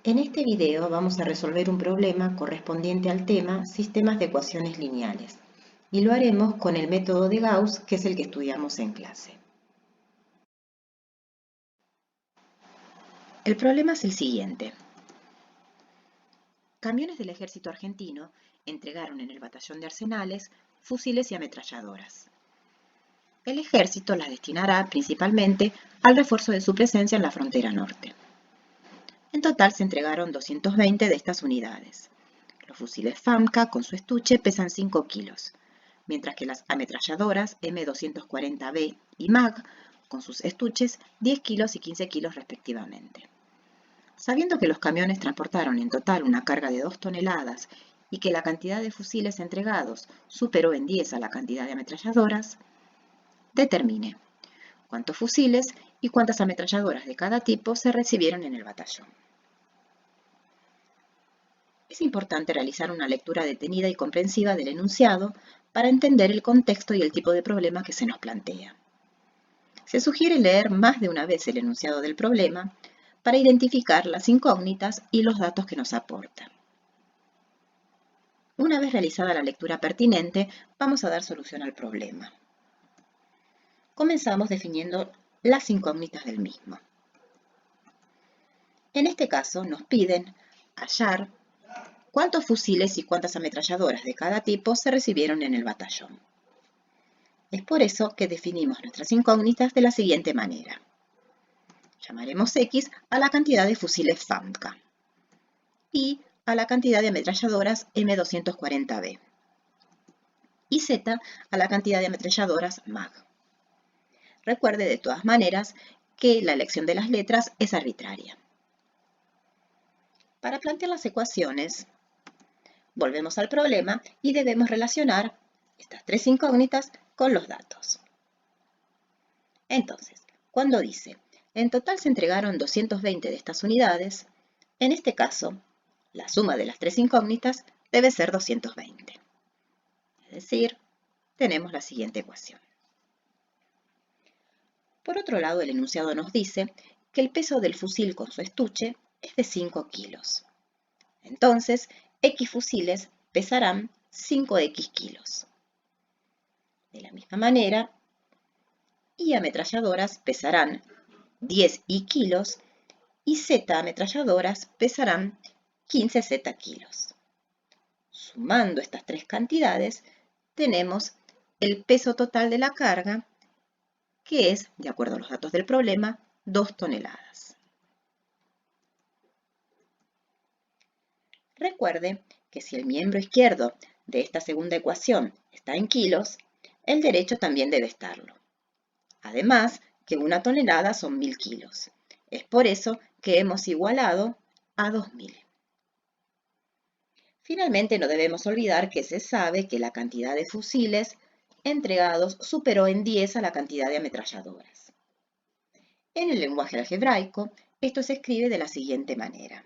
En este video vamos a resolver un problema correspondiente al tema sistemas de ecuaciones lineales y lo haremos con el método de Gauss, que es el que estudiamos en clase. El problema es el siguiente. Camiones del ejército argentino entregaron en el batallón de arsenales fusiles y ametralladoras. El ejército las destinará principalmente al refuerzo de su presencia en la frontera norte. En total se entregaron 220 de estas unidades. Los fusiles FAMCA con su estuche pesan 5 kilos, mientras que las ametralladoras M240B y MAG con sus estuches 10 kilos y 15 kilos respectivamente. Sabiendo que los camiones transportaron en total una carga de 2 toneladas y que la cantidad de fusiles entregados superó en 10 a la cantidad de ametralladoras, determine cuántos fusiles y cuántas ametralladoras de cada tipo se recibieron en el batallón. Es importante realizar una lectura detenida y comprensiva del enunciado para entender el contexto y el tipo de problema que se nos plantea. Se sugiere leer más de una vez el enunciado del problema para identificar las incógnitas y los datos que nos aporta. Una vez realizada la lectura pertinente, vamos a dar solución al problema. Comenzamos definiendo las incógnitas del mismo. En este caso nos piden hallar cuántos fusiles y cuántas ametralladoras de cada tipo se recibieron en el batallón. Es por eso que definimos nuestras incógnitas de la siguiente manera. Llamaremos X a la cantidad de fusiles FAMCA y a la cantidad de ametralladoras M240B y Z a la cantidad de ametralladoras MAG. Recuerde de todas maneras que la elección de las letras es arbitraria. Para plantear las ecuaciones, volvemos al problema y debemos relacionar estas tres incógnitas con los datos. Entonces, cuando dice, en total se entregaron 220 de estas unidades, en este caso, la suma de las tres incógnitas debe ser 220. Es decir, tenemos la siguiente ecuación. Por otro lado, el enunciado nos dice que el peso del fusil con su estuche es de 5 kilos. Entonces, X fusiles pesarán 5X kilos. De la misma manera, y ametralladoras pesarán 10Y kilos y Z ametralladoras pesarán 15Z kilos. Sumando estas tres cantidades, tenemos el peso total de la carga, que es, de acuerdo a los datos del problema, 2 toneladas. Recuerde que si el miembro izquierdo de esta segunda ecuación está en kilos, el derecho también debe estarlo. Además, que 1 tonelada son 1000 kilos. Es por eso que hemos igualado a 2000. Finalmente, no debemos olvidar que se sabe que la cantidad de fusiles entregados superó en 10 a la cantidad de ametralladoras. En el lenguaje algebraico, esto se escribe de la siguiente manera.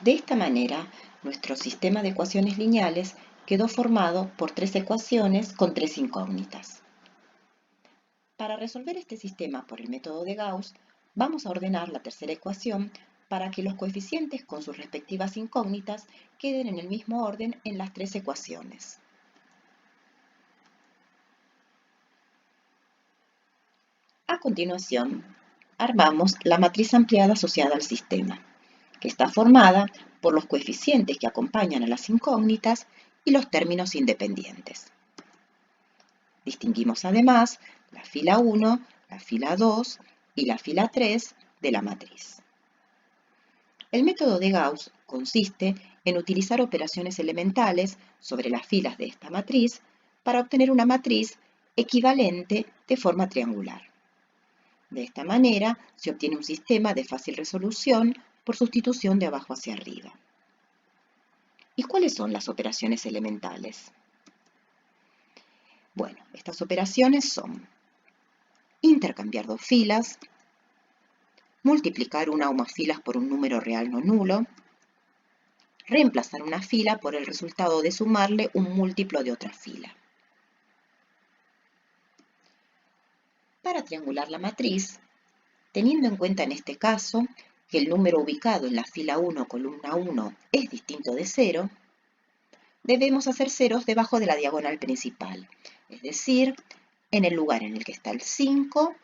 De esta manera, nuestro sistema de ecuaciones lineales quedó formado por tres ecuaciones con tres incógnitas. Para resolver este sistema por el método de Gauss, vamos a ordenar la tercera ecuación para que los coeficientes con sus respectivas incógnitas queden en el mismo orden en las tres ecuaciones. A continuación, armamos la matriz ampliada asociada al sistema, que está formada por los coeficientes que acompañan a las incógnitas y los términos independientes. Distinguimos además la fila 1, la fila 2 y la fila 3 de la matriz. El método de Gauss consiste en utilizar operaciones elementales sobre las filas de esta matriz para obtener una matriz equivalente de forma triangular. De esta manera se obtiene un sistema de fácil resolución por sustitución de abajo hacia arriba. ¿Y cuáles son las operaciones elementales? Bueno, estas operaciones son intercambiar dos filas, multiplicar una o más filas por un número real no nulo, reemplazar una fila por el resultado de sumarle un múltiplo de otra fila. Para triangular la matriz, teniendo en cuenta en este caso que el número ubicado en la fila 1, columna 1, es distinto de 0, debemos hacer ceros debajo de la diagonal principal, es decir, en el lugar en el que está el 5,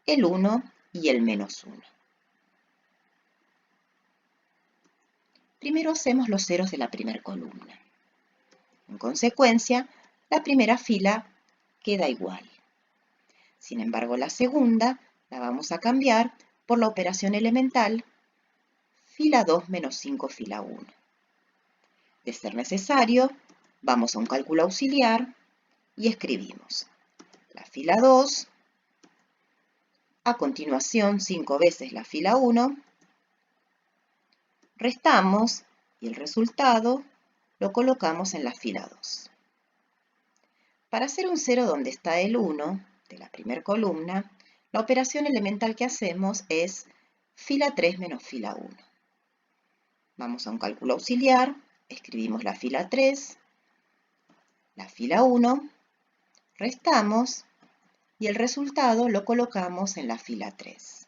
el 1 y el menos 1. Primero hacemos los ceros de la primera columna. En consecuencia, la primera fila queda igual. Sin embargo, la segunda la vamos a cambiar por la operación elemental fila 2 menos 5 fila 1. De ser necesario, vamos a un cálculo auxiliar y escribimos la fila 2, a continuación 5 veces la fila 1, restamos y el resultado lo colocamos en la fila 2. Para hacer un 0 donde está el 1 de la primera columna, la operación elemental que hacemos es fila 3 menos fila 1. Vamos a un cálculo auxiliar, escribimos la fila 3, la fila 1, restamos y el resultado lo colocamos en la fila 3.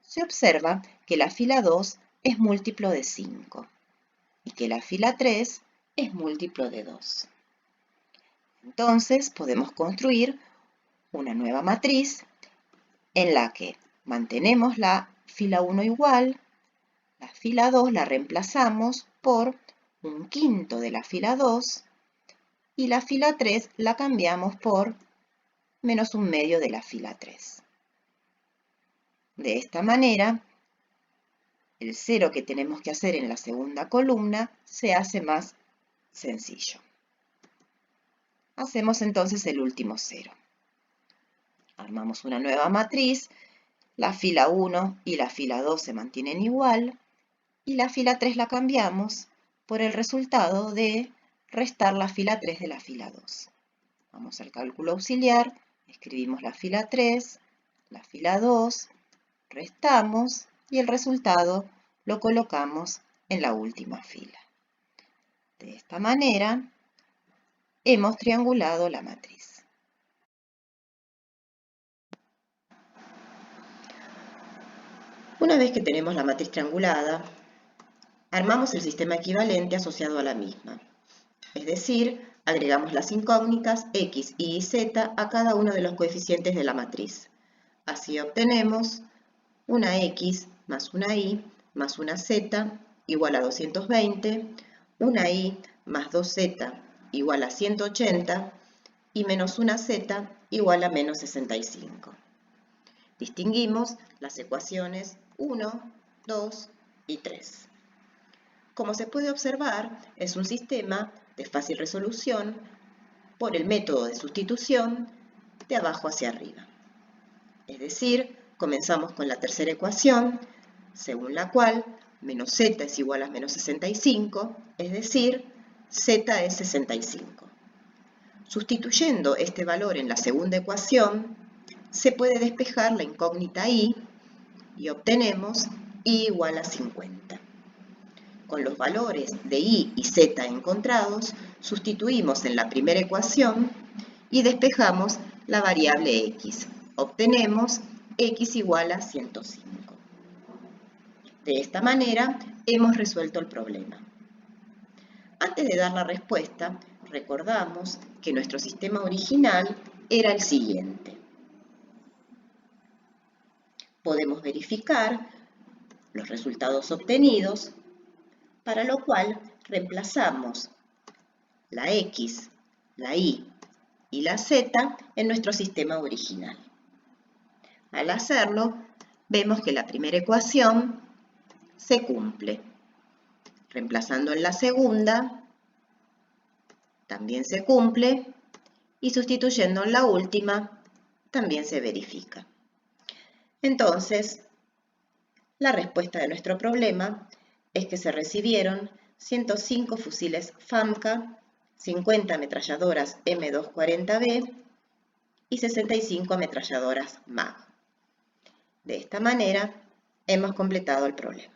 Se observa que la fila 2 es múltiplo de 5 y que la fila 3 es múltiplo de 2. Entonces podemos construir una nueva matriz en la que mantenemos la fila 1 igual, la fila 2 la reemplazamos por un quinto de la fila 2 y la fila 3 la cambiamos por menos un medio de la fila 3. De esta manera, el 0 que tenemos que hacer en la segunda columna se hace más sencillo. Hacemos entonces el último 0. Armamos una nueva matriz, la fila 1 y la fila 2 se mantienen igual, y la fila 3 la cambiamos por el resultado de restar la fila 3 de la fila 2. Vamos al cálculo auxiliar, escribimos la fila 3, la fila 2, restamos y el resultado lo colocamos en la última fila. De esta manera, hemos triangulado la matriz. Una vez que tenemos la matriz triangulada, armamos el sistema equivalente asociado a la misma. Es decir, agregamos las incógnitas x, y y z a cada uno de los coeficientes de la matriz. Así obtenemos una x más una y más una z igual a 220, una y más 2z igual a 180 y menos una z igual a menos 65. Distinguimos las ecuaciones 1, 2 y 3. Como se puede observar, es un sistema de fácil resolución por el método de sustitución de abajo hacia arriba. Es decir, comenzamos con la tercera ecuación, según la cual menos z es igual a menos 65, es decir, z es 65. Sustituyendo este valor en la segunda ecuación, se puede despejar la incógnita y obtenemos y igual a 50. Con los valores de y z encontrados, sustituimos en la primera ecuación y despejamos la variable x. Obtenemos x igual a 105. De esta manera, hemos resuelto el problema. Antes de dar la respuesta, recordamos que nuestro sistema original era el siguiente. Podemos verificar los resultados obtenidos, para lo cual reemplazamos la x, la y y la z en nuestro sistema original. Al hacerlo, vemos que la primera ecuación se cumple. Reemplazando en la segunda, también se cumple, y sustituyendo en la última, también se verifica. Entonces, la respuesta de nuestro problema es que se recibieron 105 fusiles FAMCA, 50 ametralladoras M240B y 65 ametralladoras MAG. De esta manera, hemos completado el problema.